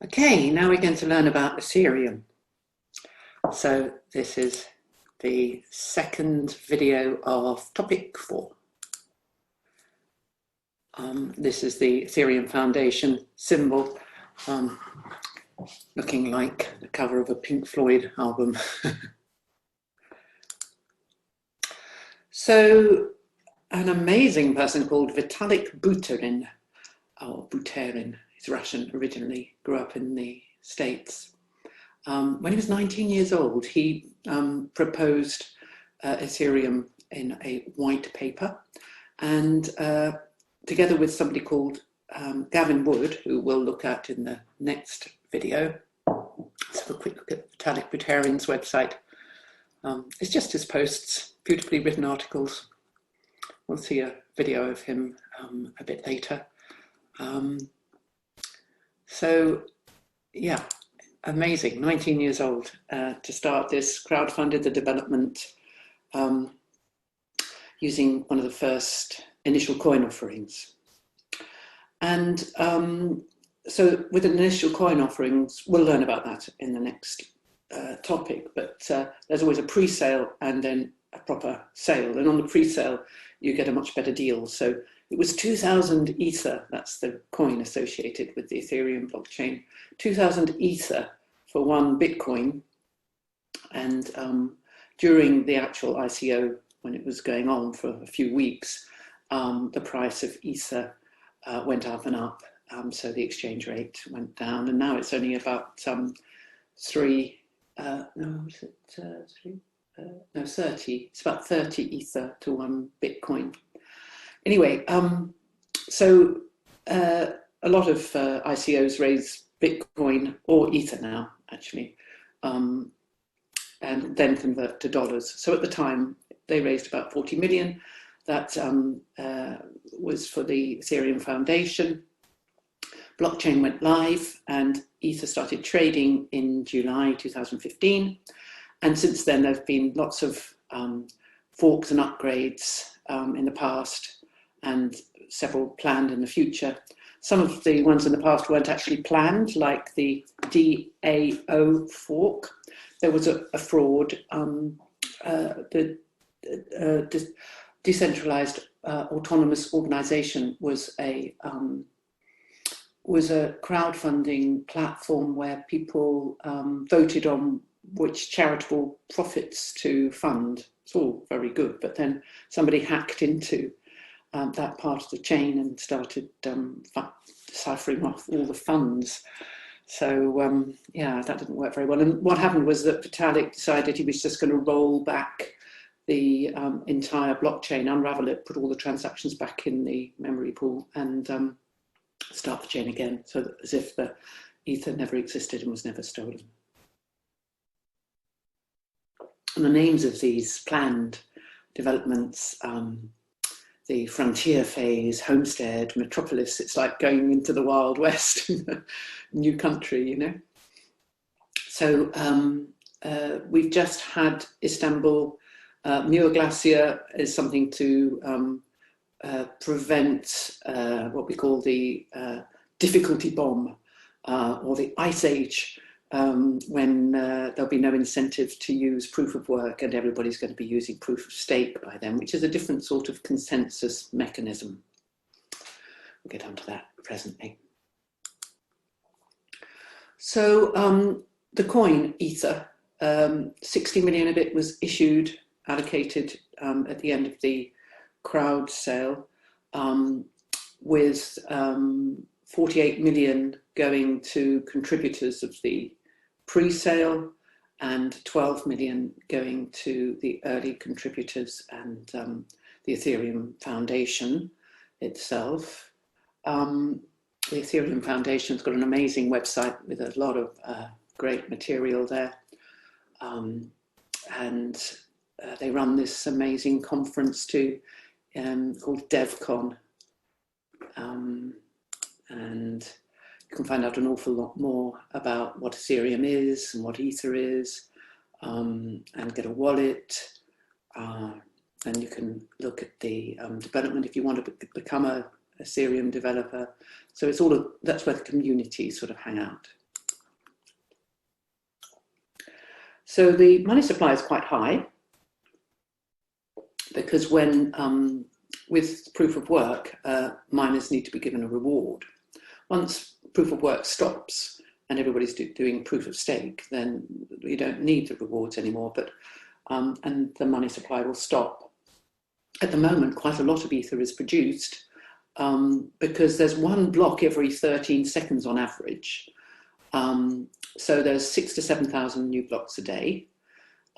Okay, now we're going to learn about Ethereum. So this is the second video of topic 4. This is the Ethereum Foundation symbol, looking like the cover of a Pink Floyd album. So an amazing person called Vitalik Buterin, or Buterin, he's Russian originally, grew up in the States. When he was 19 years old, he proposed Ethereum in a white paper, and together with somebody called Gavin Wood, who we'll look at in the next video. Let's have a quick look at Vitalik Buterin's website. It's just his posts, beautifully written articles. We'll see a video of him a bit later. So, yeah, amazing, 19 years old to start this, crowdfunded the development using one of the first initial coin offerings. And so with initial coin offerings, we'll learn about that in the next topic, but there's always a pre-sale and then a proper sale. And on the pre-sale, you get a much better deal. So it was 2,000 Ether, that's the coin associated with the Ethereum blockchain, 2,000 Ether for one Bitcoin. And during the actual ICO, when it was going on for a few weeks, the price of Ether went up and up. So the exchange rate went down, and now it's only about 30. It's about 30 Ether to one Bitcoin. Anyway, so a lot of ICOs raise Bitcoin or Ether now, actually, and then convert to dollars. So at the time, they raised about 40 million. That was for the Ethereum Foundation. Blockchain went live and Ether started trading in July 2015. And since then, there have been lots of forks and upgrades in the past and several planned in the future. Some of the ones in the past weren't actually planned, like the DAO fork. There was a fraud. The Decentralized Autonomous Organization was a crowdfunding platform where people voted on which charitable profits to fund. It's all very good, but then somebody hacked into that part of the chain and started deciphering off all the funds. So yeah, that didn't work very well. And what happened was that Vitalik decided he was just going to roll back the entire blockchain, unravel it, put all the transactions back in the memory pool, and start the chain again, so that, as if the Ether never existed and was never stolen. And the names of these planned developments, the frontier phase, homestead, metropolis, it's like going into the Wild West, new country, you know. So we've just had Istanbul. Muir Glacier is something to prevent what we call the difficulty bomb or the ice age, when there'll be no incentive to use proof of work and everybody's going to be using proof of stake by then, which is a different sort of consensus mechanism. We'll get onto that presently. So the coin Ether, 60 million of it was issued, allocated at the end of the crowd sale, with 48 million going to contributors of the pre-sale and 12 million going to the early contributors and the Ethereum Foundation itself. The Ethereum Foundation's got an amazing website with a lot of great material there. And they run this amazing conference too, called DevCon. And you can find out an awful lot more about what Ethereum is and what Ether is, and get a wallet. And you can look at the development if you want to become a Ethereum developer. So it's all of, that's where the community sort of hang out. So the money supply is quite high because when, with proof of work, miners need to be given a reward. Once proof of work stops and everybody's doing proof of stake, then you don't need the rewards anymore, but and the money supply will stop. At the moment, quite a lot of Ether is produced because there's one block every 13 seconds on average. So there's 6,000 to 7,000 new blocks a day.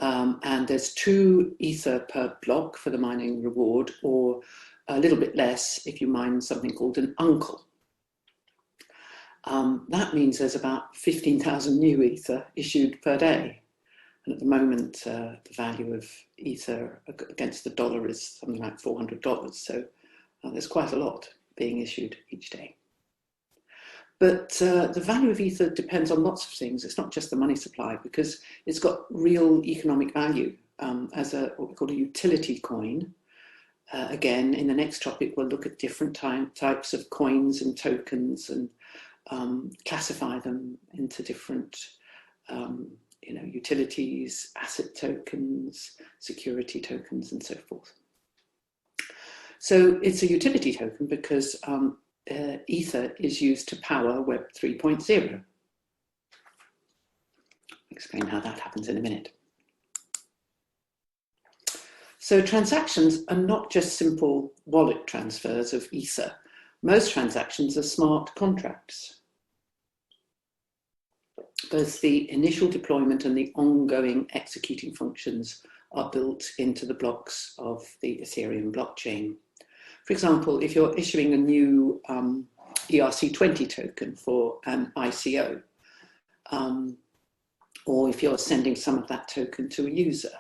And there's 2 Ether per block for the mining reward, or a little bit less if you mine something called an uncle. That means there's about 15,000 new Ether issued per day. And at the moment, the value of Ether against the dollar is something like $400. So there's quite a lot being issued each day. But the value of Ether depends on lots of things. It's not just the money supply, because it's got real economic value as what we call a utility coin. Again, in the next topic, we'll look at different types of coins and tokens and classify them into different utilities, asset tokens, security tokens, and so forth. So it's a utility token because Ether is used to power Web 3.0. Explain how that happens in a minute. So transactions are not just simple wallet transfers of Ether. Most transactions are smart contracts. Both the initial deployment and the ongoing executing functions are built into the blocks of the Ethereum blockchain. For example, if you're issuing a new ERC20 token for an ICO, or if you're sending some of that token to a user,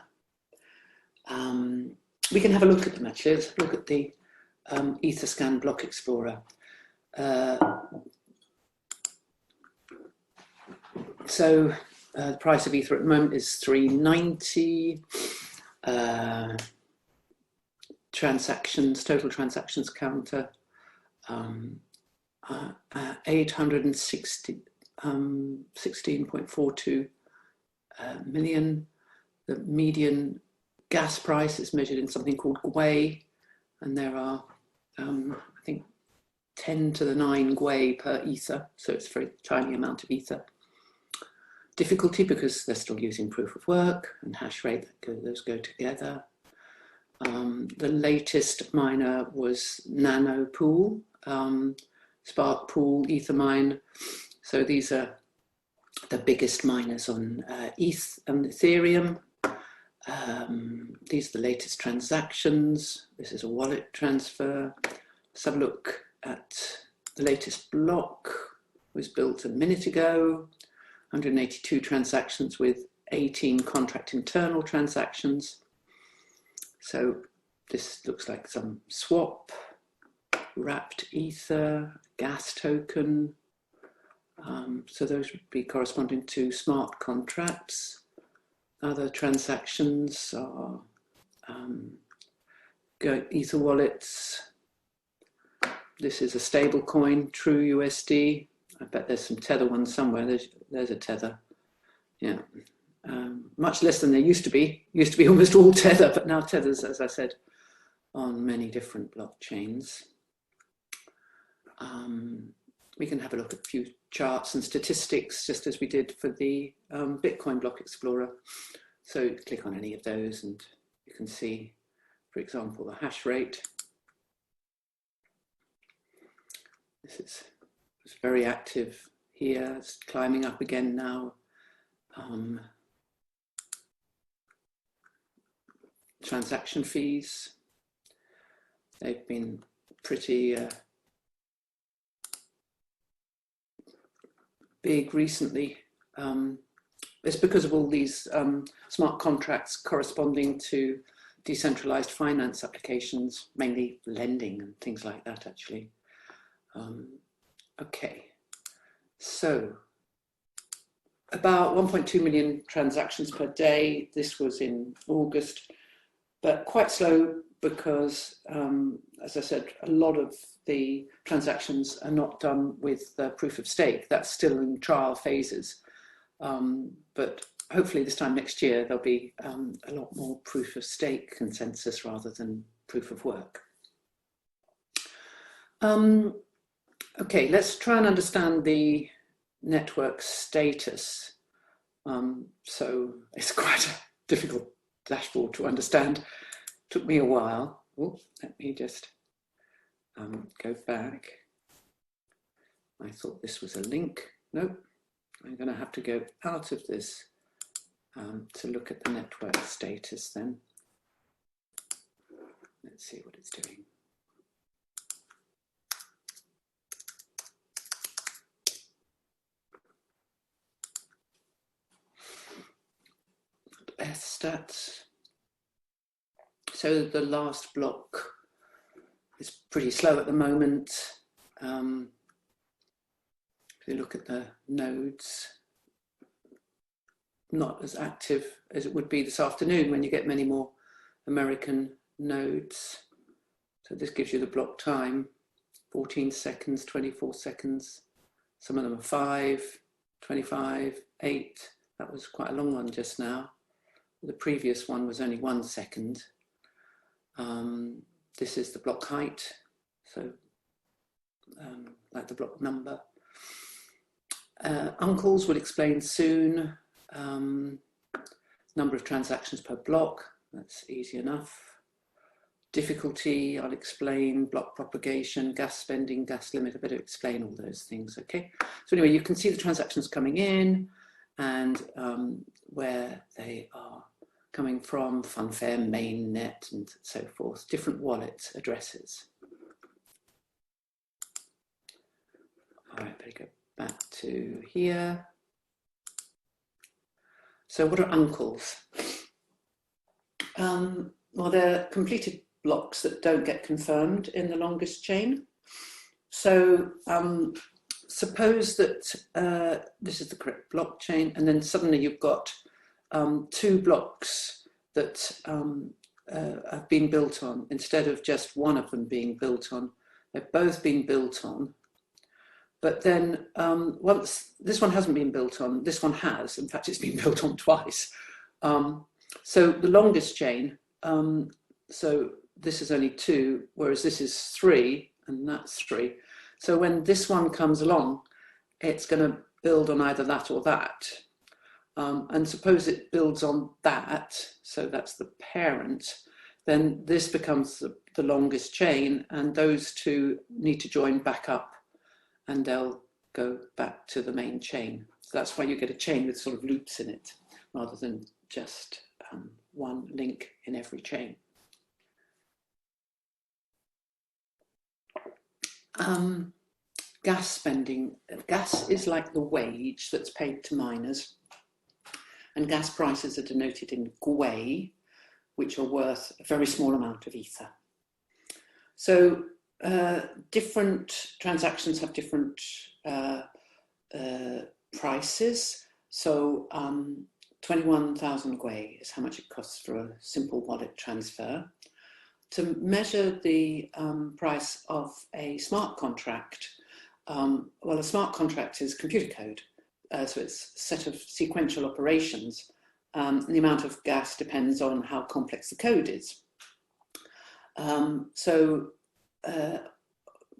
we can have a look at them actually. Let's look at the Etherscan Block Explorer. So the price of Ether at the moment is 390. Total transactions counter 16.42 million. The median gas price is measured in something called gwei, and there are I think 10 to the 9 gwei per Ether, so it's a very tiny amount of Ether. Difficulty because they're still using proof of work, and hash rate, those go together. The latest miner was Nano Pool, Spark Pool, Ethermine. So these are the biggest miners on Ethereum. These are the latest transactions. This is a wallet transfer. Let's have a look at the latest block. It was built a minute ago. 182 transactions with 18 contract internal transactions. So this looks like some swap, wrapped Ether, gas token. So those would be corresponding to smart contracts. Other transactions are Ether wallets. This is a stable coin, True USD. I bet there's some Tether ones somewhere. There's a Tether. Yeah. Much less than there used to be. Used to be almost all Tether, but now Tether's, as I said, on many different blockchains. We can have a look at a few charts and statistics, just as we did for the Bitcoin Block Explorer. So click on any of those and you can see, for example, the hash rate. This is very active here. It's climbing up again now. Transaction fees, they've been pretty big recently. It's because of all these smart contracts corresponding to decentralized finance applications, mainly lending and things like that, actually. Okay, so about 1.2 million transactions per day. This was in August, but quite slow because, as I said, a lot of the transactions are not done with proof of stake. That's still in trial phases. But hopefully this time next year, there'll be a lot more proof of stake consensus rather than proof of work. Okay, let's try and understand the network status. So it's quite a difficult dashboard to understand. Took me a while. Oh, let me just go back. I thought this was a link. Nope. I'm going to have to go out of this to look at the network status then. Let's see what it's doing. Stats. So the last block is pretty slow at the moment. If you look at the nodes, not as active as it would be this afternoon when you get many more American nodes. So this gives you the block time, 14 seconds, 24 seconds. Some of them are 5, 25, 8. That was quite a long one just now. The previous one was only 1 second. This is the block height, so like the block number. Uncles will explain soon. Number of transactions per block, that's easy enough. Difficulty, I'll explain. Block propagation, gas spending, gas limit, I better explain all those things, okay? So anyway, you can see the transactions coming in and where they are coming from, Funfair, mainnet, and so forth, different wallet addresses. All right, better go back to here. So what are uncles? Well, they're completed blocks that don't get confirmed in the longest chain. So suppose that this is the correct blockchain, and then suddenly you've got 2 blocks that have been built on, instead of just one of them being built on. They've both been built on. But then once this one hasn't been built on, this one has. In fact, it's been built on twice. So the longest chain, so this is only 2, whereas this is 3, and that's 3. So when this one comes along, it's going to build on either that or that. And suppose it builds on that, so that's the parent, then this becomes the longest chain, and those 2 need to join back up and they'll go back to the main chain. So that's why you get a chain with sort of loops in it, rather than just one link in every chain. Gas spending. Gas is like the wage that's paid to miners. And gas prices are denoted in gwei, which are worth a very small amount of ether. So different transactions have different prices. So 21,000 gwei is how much it costs for a simple wallet transfer. To measure the price of a smart contract, well, a smart contract is computer code. So it's a set of sequential operations. The amount of gas depends on how complex the code is.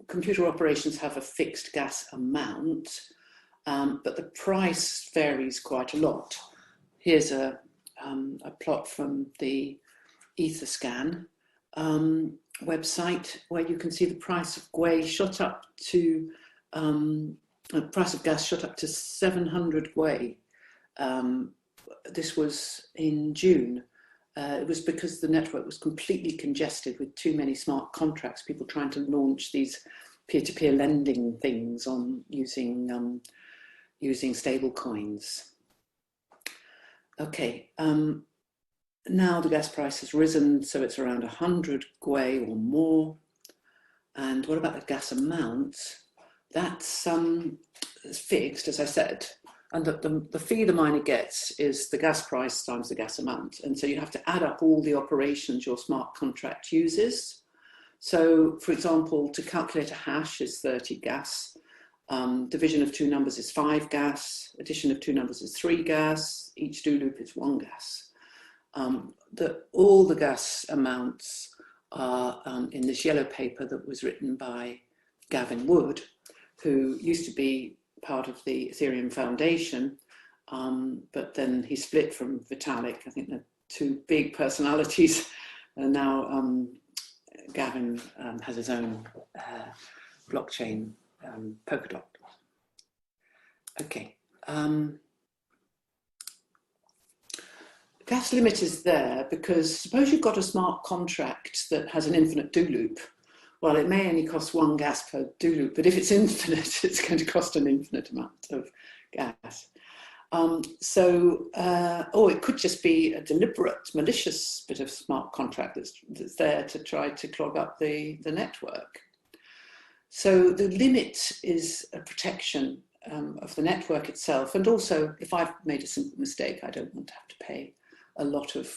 Computer operations have a fixed gas amount, but the price varies quite a lot. Here's a plot from the Etherscan website, where you can see the price of gwei shot up to the price of gas shot up to 700 gwei. This was in June. It was because the network was completely congested with too many smart contracts, people trying to launch these peer-to-peer lending things on using stable coins. Okay, now the gas price has risen, so it's around 100 gwei or more. And what about the gas amount? That's fixed, as I said. And the fee the miner gets is the gas price times the gas amount. And so you have to add up all the operations your smart contract uses. So, for example, to calculate a hash is 30 gas. Division of two numbers is 5 gas. Addition of two numbers is 3 gas. Each do loop is 1 gas. All the gas amounts are in this yellow paper that was written by Gavin Wood, who used to be part of the Ethereum Foundation, but then he split from Vitalik. I think they're two big personalities, and now Gavin has his own blockchain, Polkadot. Okay. Gas limit is there because suppose you've got a smart contract that has an infinite do loop. Well, it may only cost 1 gas per do loop, but if it's infinite, it's going to cost an infinite amount of gas. Or it could just be a deliberate, malicious bit of smart contract that's there to try to clog up the network. So the limit is a protection of the network itself. And also, if I've made a simple mistake, I don't want to have to pay a lot of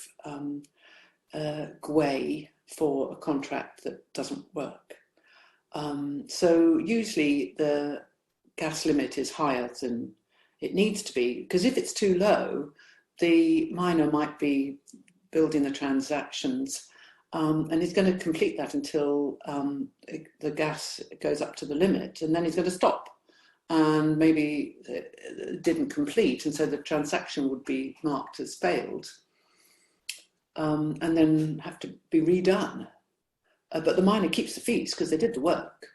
gwei for a contract that doesn't work. So usually the gas limit is higher than it needs to be, because if it's too low, the miner might be building the transactions and he's going to complete that until the gas goes up to the limit, and then he's going to stop. And maybe it didn't complete, and so the transaction would be marked as failed. And then have to be redone. But the miner keeps the fees because they did the work.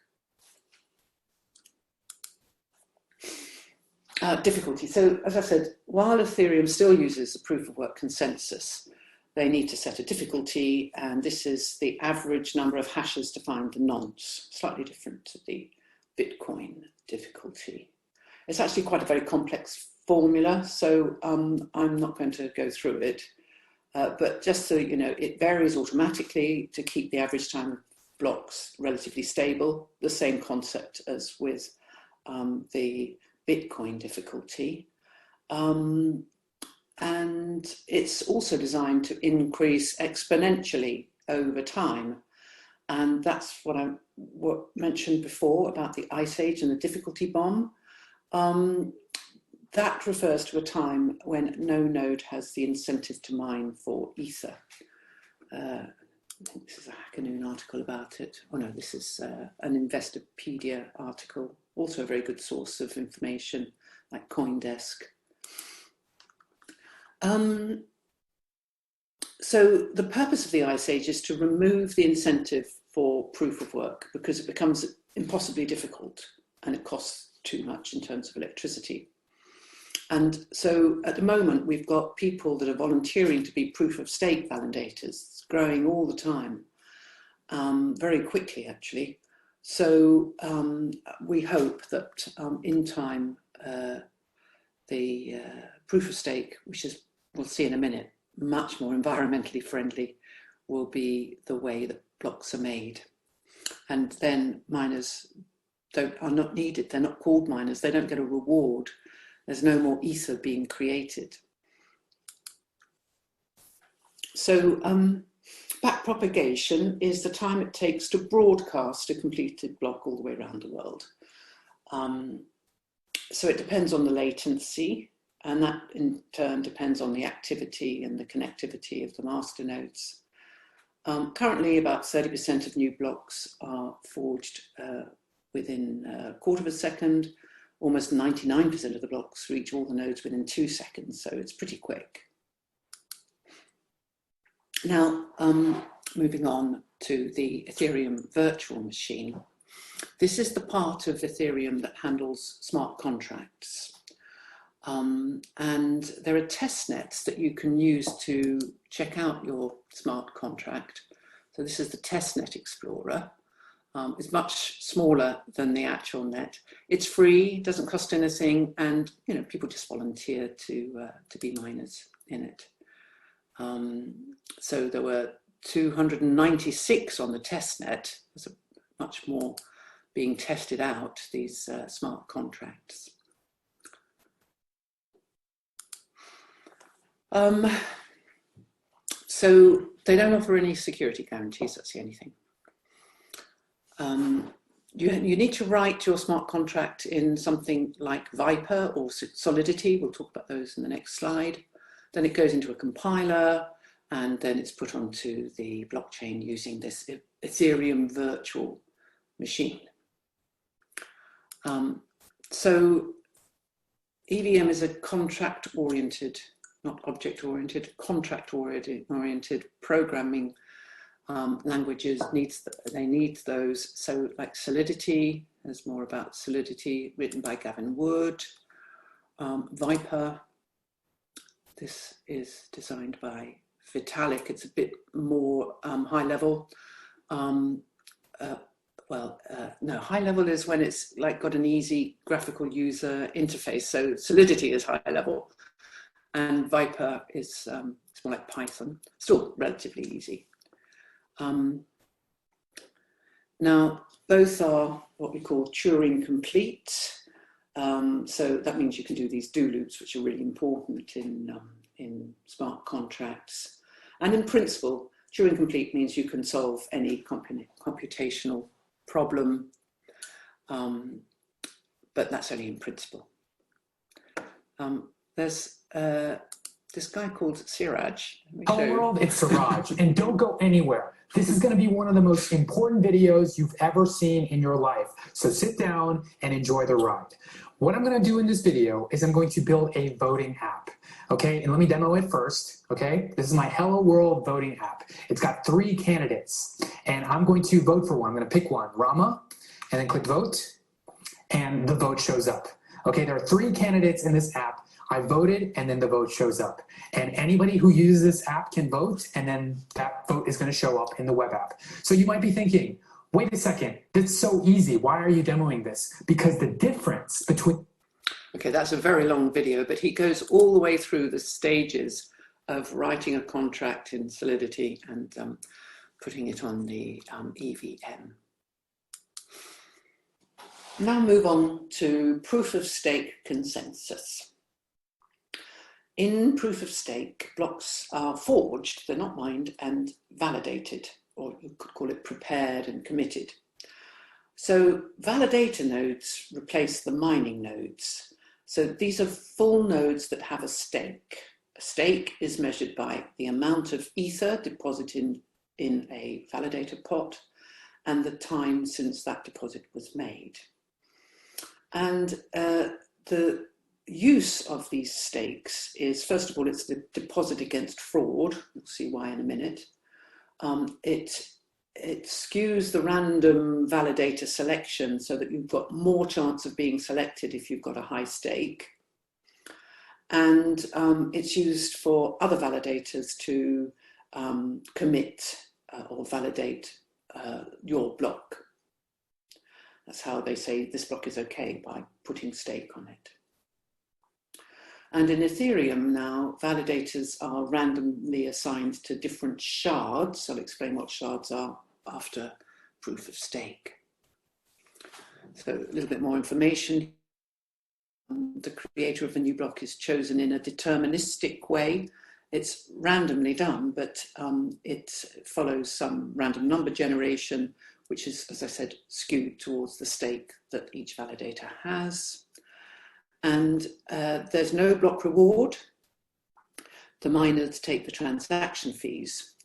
Difficulty. So as I said, while Ethereum still uses the proof of work consensus, they need to set a difficulty, and this is the average number of hashes to find the nonce, slightly different to the Bitcoin difficulty. It's actually quite a very complex formula, so I'm not going to go through it. But just so you know, it varies automatically to keep the average time of blocks relatively stable, the same concept as with the Bitcoin difficulty. And it's also designed to increase exponentially over time. And that's what I mentioned before about the Ice Age and the difficulty bomb. That refers to a time when no node has the incentive to mine for Ether. I think this is a Hackanoon article about it. Oh no, this is an Investopedia article, also a very good source of information, like CoinDesk. So the purpose of the Ice Age is to remove the incentive for proof of work because it becomes impossibly difficult and it costs too much in terms of electricity. And so at the moment, we've got people that are volunteering to be proof of stake validators. It's growing all the time, very quickly, actually. So we hope that in time, the proof of stake, which is, we'll see in a minute, much more environmentally friendly, will be the way that blocks are made. And then miners are not needed. They're not called miners. They don't get a reward. There's no more Ether being created. So backpropagation is the time it takes to broadcast a completed block all the way around the world. So it depends on the latency, and that in turn depends on the activity and the connectivity of the master nodes. Currently, about 30% of new blocks are forged within a quarter of a second. Almost 99% of the blocks reach all the nodes within 2 seconds, so it's pretty quick. Now, moving on to the Ethereum virtual machine. This is the part of Ethereum that handles smart contracts. And there are test nets that you can use to check out your smart contract. So this is the testnet explorer. It's much smaller than the actual net. It's free, doesn't cost anything, and people just volunteer to be miners in it. So there were 296 on the testnet. There's much more being tested out, these smart contracts. So they don't offer any security guarantees, that's the only thing. you need to write your smart contract in something like Viper or Solidity. We'll talk about those in the next slide. Then it goes into a compiler, and then it's put onto the blockchain using this Ethereum virtual machine. So EVM is a contract-oriented, not object-oriented, contract-oriented programming languages. They need those. So like Solidity, there's more about Solidity, written by Gavin Wood. Viper, this is designed by Vitalik. It's a bit more high level. No, high level is when it's like got an easy graphical user interface. So Solidity is high level, and Viper is it's more like Python. Still relatively easy. Now, both are what we call Turing complete. So that means you can do these do loops, which are really important in smart contracts. And in principle, Turing complete means you can solve any computational problem, but that's only in principle. There's this guy called Siraj. Hello world, it's Siraj, and don't go anywhere. This is going to be one of the most important videos you've ever seen in your life. So sit down and enjoy the ride. What I'm going to do in this video is I'm going to build a voting app. Okay, and let me demo it first. Okay, this is my Hello World voting app. It's got 3 candidates, and I'm going to vote for one. I'm going to pick one, Rama, and then click vote, and the vote shows up. Okay, there are 3 candidates in this app. I voted, and then the vote shows up. And anybody who uses this app can vote, and then that vote is going to show up in the web app. So you might be thinking, wait a second, that's so easy. Why are you demoing this? Because the difference between... Okay, that's a very long video, but he goes all the way through the stages of writing a contract in Solidity and putting it on the EVM. Now move on to Proof-of-Stake Consensus. In Proof-of-Stake, blocks are forged, they're not mined, and validated, or you could call it prepared and committed. So validator nodes replace the mining nodes. So these are full nodes that have a stake. A stake is measured by the amount of ether deposited in a validator pot and the time since that deposit was made. And the use of these stakes is, first of all, it's the deposit against fraud. We'll see why in a minute. It skews the random validator selection so that you've got more chance of being selected if you've got a high stake. And it's used for other validators to commit or validate your block. That's how they say this block is okay, by putting stake on it. And in Ethereum now, validators are randomly assigned to different shards. I'll explain what shards are after proof of stake. So a little bit more information. The creator of the new block is chosen in a deterministic way. It's randomly done, but it follows some random number generation, which is, as I said, skewed towards the stake that each validator has. And there's no block reward. The miners take the transaction fees.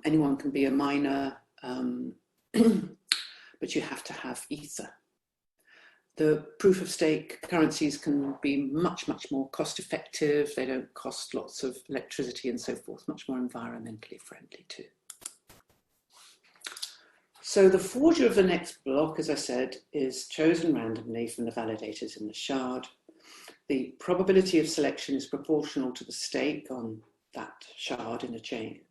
Anyone can be a miner, but you have to have ether. The proof of stake currencies can be much, much more cost effective. They don't cost lots of electricity and so forth, much more environmentally friendly too. So the forger of the next block, as I said, is chosen randomly from the validators in the shard. The probability of selection is proportional to the stake on that shard in a chain.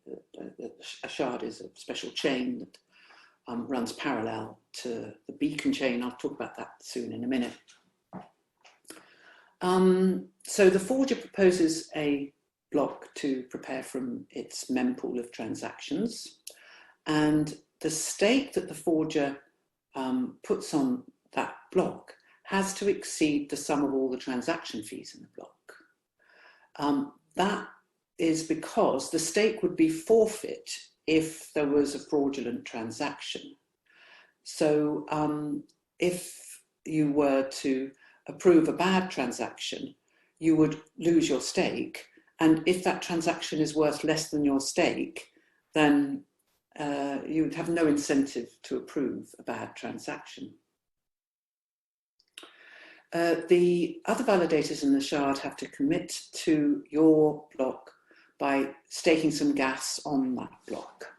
A shard is a special chain that runs parallel to the beacon chain. I'll talk about that soon in a minute. So the forger proposes a block to prepare from its mempool of transactions, and the stake that the forger puts on that block has to exceed the sum of all the transaction fees in the block. That is because the stake would be forfeit if there was a fraudulent transaction. So if you were to approve a bad transaction, you would lose your stake. And if that transaction is worth less than your stake, then you would have no incentive to approve a bad transaction. The other validators in the shard have to commit to your block by staking some gas on that block.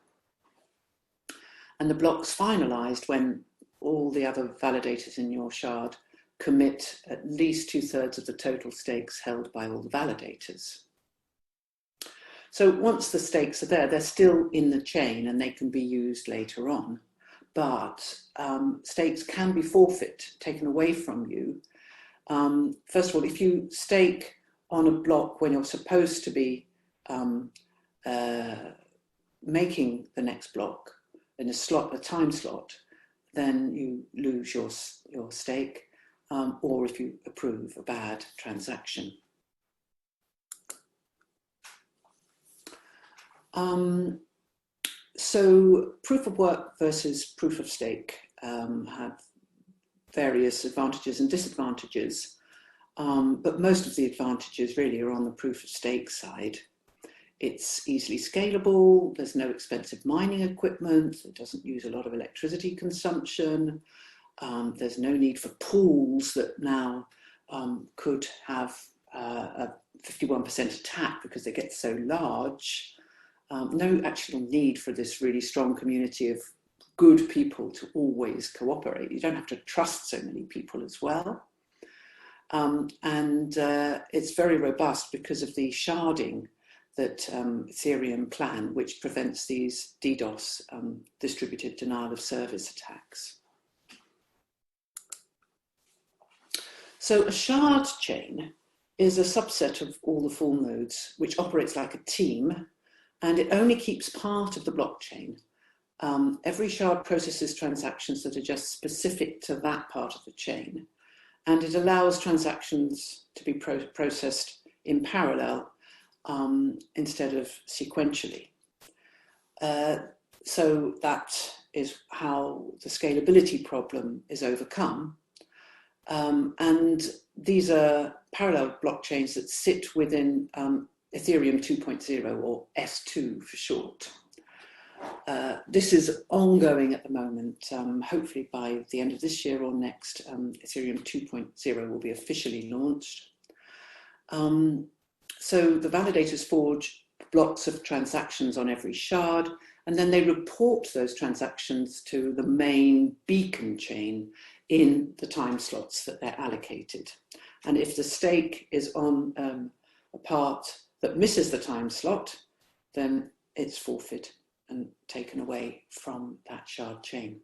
And the block's finalized when all the other validators in your shard commit at least 2/3 of the total stakes held by all the validators. So once the stakes are there, they're still in the chain and they can be used later on. But stakes can be forfeit, taken away from you. First of all, if you stake on a block when you're supposed to be making the next block in a time slot, then you lose your stake, or if you approve a bad transaction. So proof of work versus proof of stake have various advantages and disadvantages, but most of the advantages really are on the proof of stake side. It's easily scalable, there's no expensive mining equipment, it doesn't use a lot of electricity consumption, there's no need for pools that now could have a 51% attack because they get so large. No actual need for this really strong community of good people to always cooperate. You don't have to trust so many people as well. And it's very robust because of the sharding that Ethereum plan, which prevents these DDoS, distributed denial of service attacks. So a shard chain is a subset of all the full nodes, which operates like a team, and it only keeps part of the blockchain. Every shard processes transactions that are just specific to that part of the chain, and it allows transactions to be processed in parallel instead of sequentially. So that is how the scalability problem is overcome. And these are parallel blockchains that sit within Ethereum 2.0, or S2 for short. This is ongoing at the moment. Hopefully by the end of this year or next, Ethereum 2.0 will be officially launched. So the validators forge blocks of transactions on every shard, and then they report those transactions to the main beacon chain in the time slots that they're allocated. And if the stake is on a part that misses the time slot, then it's forfeit and taken away from that shard chain.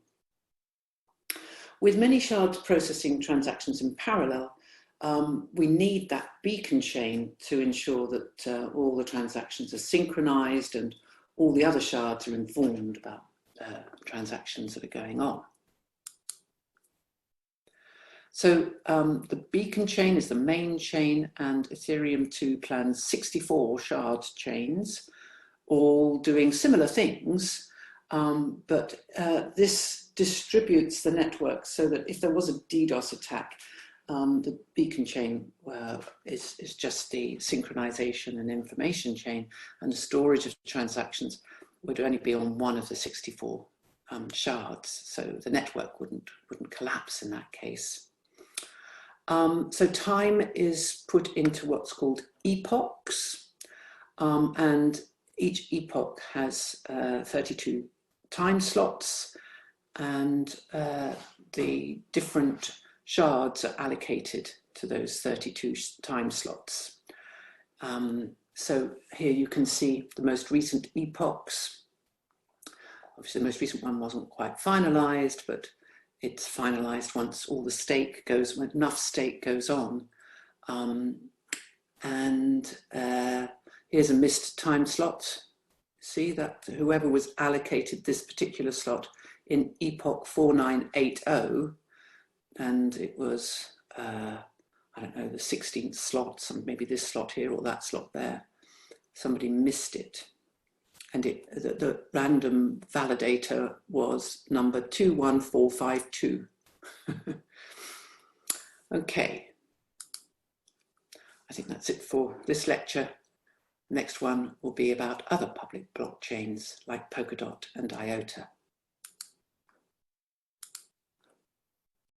With many shards processing transactions in parallel, we need that beacon chain to ensure that all the transactions are synchronized and all the other shards are informed about transactions that are going on. So the beacon chain is the main chain, and Ethereum 2 plans 64 shard chains, all doing similar things, but this distributes the network so that if there was a DDoS attack, the beacon chain is just the synchronization and information chain, and the storage of transactions would only be on one of the 64 shards, so the network wouldn't collapse in that case. So time is put into what's called epochs, and each epoch has 32 time slots, and the different shards are allocated to those 32 time slots. So here you can see the most recent epochs. Obviously the most recent one wasn't quite finalized, but it's finalized once all the stake goes, when enough stake goes on. Here's a missed time slot. See that whoever was allocated this particular slot in epoch 4980, and it was, I don't know, the 16th slot, maybe this slot here or that slot there. Somebody missed it. and the random validator was number 21452. Okay, I think that's it for this lecture. Next one will be about other public blockchains like Polkadot and IOTA.